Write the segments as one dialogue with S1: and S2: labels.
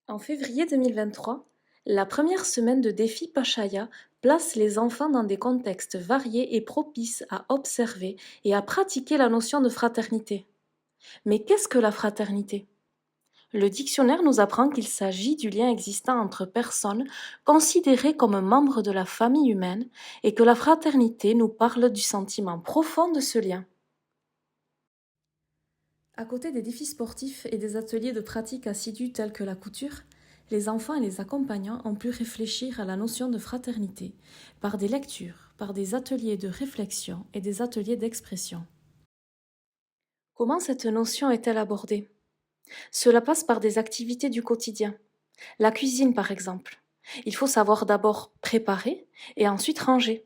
S1: En février 2023, la première semaine de défi Pachaya place les enfants dans des contextes variés et propices à observer et à pratiquer la notion de fraternité. Mais qu'est-ce que la fraternité? Le dictionnaire nous apprend qu'il s'agit du lien existant entre personnes considérées comme membres de la famille humaine et que la fraternité nous parle du sentiment profond de ce lien. À côté des défis sportifs et des ateliers de pratique assidus tels que la couture, les enfants et les accompagnants ont pu réfléchir à la notion de fraternité par des lectures, par des ateliers de réflexion et des ateliers d'expression. Comment cette notion est-elle abordée? Cela passe par des activités du quotidien. La cuisine, par exemple. Il faut savoir d'abord préparer et ensuite ranger.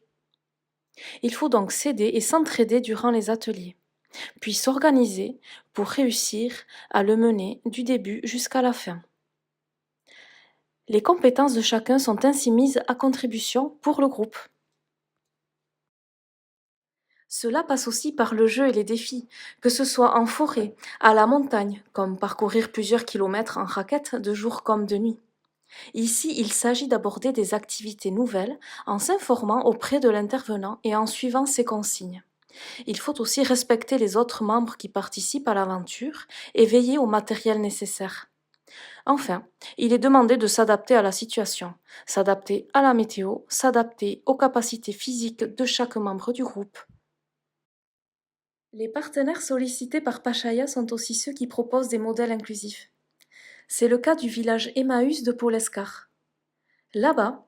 S1: Il faut donc s'aider et s'entraider durant les ateliers, puis s'organiser pour réussir à le mener du début jusqu'à la fin. Les compétences de chacun sont ainsi mises à contribution pour le groupe. Cela passe aussi par le jeu et les défis, que ce soit en forêt, à la montagne, comme parcourir plusieurs kilomètres en raquette de jour comme de nuit. Ici, il s'agit d'aborder des activités nouvelles en s'informant auprès de l'intervenant et en suivant ses consignes. Il faut aussi respecter les autres membres qui participent à l'aventure et veiller au matériel nécessaire. Enfin, il est demandé de s'adapter à la situation, s'adapter à la météo, s'adapter aux capacités physiques de chaque membre du groupe. Les partenaires sollicités par Pachaya sont aussi ceux qui proposent des modèles inclusifs. C'est le cas du village Emmaüs de Paul-Escar. Là-bas,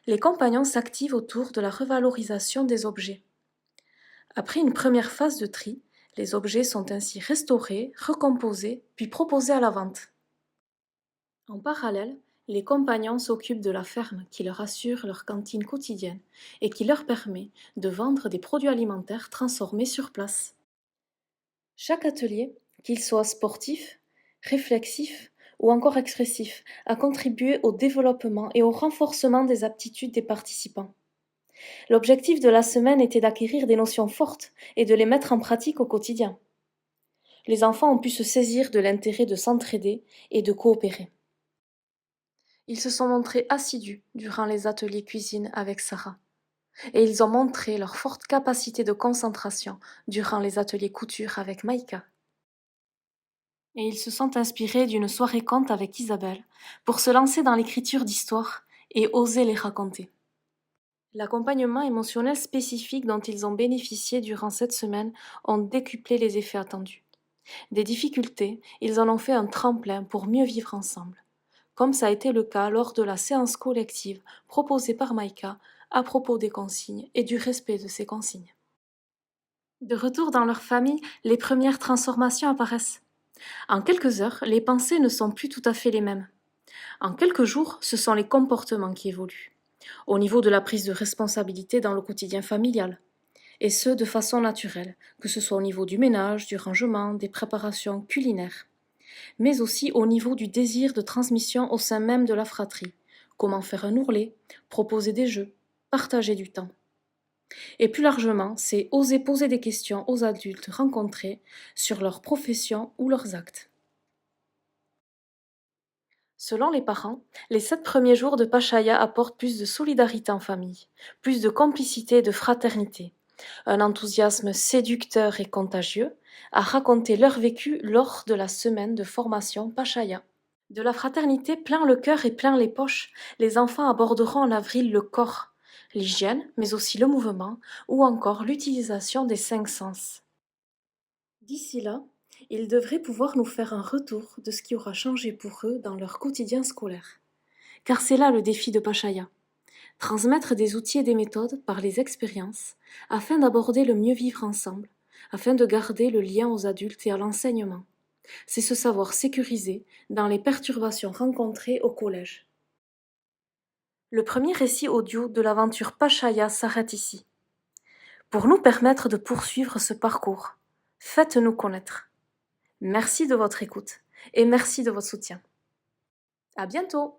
S1: les compagnons s'activent autour de la revalorisation des objets. Après une première phase de tri, les objets sont ainsi restaurés, recomposés, puis proposés à la vente. En parallèle, les compagnons s'occupent de la ferme qui leur assure leur cantine quotidienne et qui leur permet de vendre des produits alimentaires transformés sur place. Chaque atelier, qu'il soit sportif, réflexif ou encore expressif, a contribué au développement et au renforcement des aptitudes des participants. L'objectif de la semaine était d'acquérir des notions fortes et de les mettre en pratique au quotidien. Les enfants ont pu se saisir de l'intérêt de s'entraider et de coopérer. Ils se sont montrés assidus durant les ateliers cuisine avec Sarah, et ils ont montré leur forte capacité de concentration durant les ateliers couture avec Maïka. Et ils se sont inspirés d'une soirée conte avec Isabelle pour se lancer dans l'écriture d'histoires et oser les raconter. L'accompagnement émotionnel spécifique dont ils ont bénéficié durant cette semaine ont décuplé les effets attendus. Des difficultés, ils en ont fait un tremplin pour mieux vivre ensemble, comme ça a été le cas lors de la séance collective proposée par Maïka à propos des consignes et du respect de ces consignes. De retour dans leur famille, les premières transformations apparaissent. En quelques heures, les pensées ne sont plus tout à fait les mêmes. En quelques jours, ce sont les comportements qui évoluent, au niveau de la prise de responsabilité dans le quotidien familial, et ce de façon naturelle, que ce soit au niveau du ménage, du rangement, des préparations culinaires, mais aussi au niveau du désir de transmission au sein même de la fratrie. Comment faire un ourlet, proposer des jeux, partager du temps. Et plus largement, c'est oser poser des questions aux adultes rencontrés sur leur profession ou leurs actes. Selon les parents, les 7 premiers jours de Pachaya apportent plus de solidarité en famille, plus de complicité et de fraternité, un enthousiasme séducteur et contagieux à raconter leur vécu lors de la semaine de formation Pachaya. De la fraternité plein le cœur et plein les poches, les enfants aborderont en avril le corps, l'hygiène, mais aussi le mouvement ou encore l'utilisation des 5 sens. D'ici là, ils devraient pouvoir nous faire un retour de ce qui aura changé pour eux dans leur quotidien scolaire. Car c'est là le défi de Pachaya. Transmettre des outils et des méthodes par les expériences afin d'aborder le mieux vivre ensemble, afin de garder le lien aux adultes et à l'enseignement. C'est se savoir sécurisé dans les perturbations rencontrées au collège. Le premier récit audio de l'aventure Pachaya s'arrête ici. Pour nous permettre de poursuivre ce parcours, faites-nous connaître. Merci de votre écoute et merci de votre soutien. À bientôt!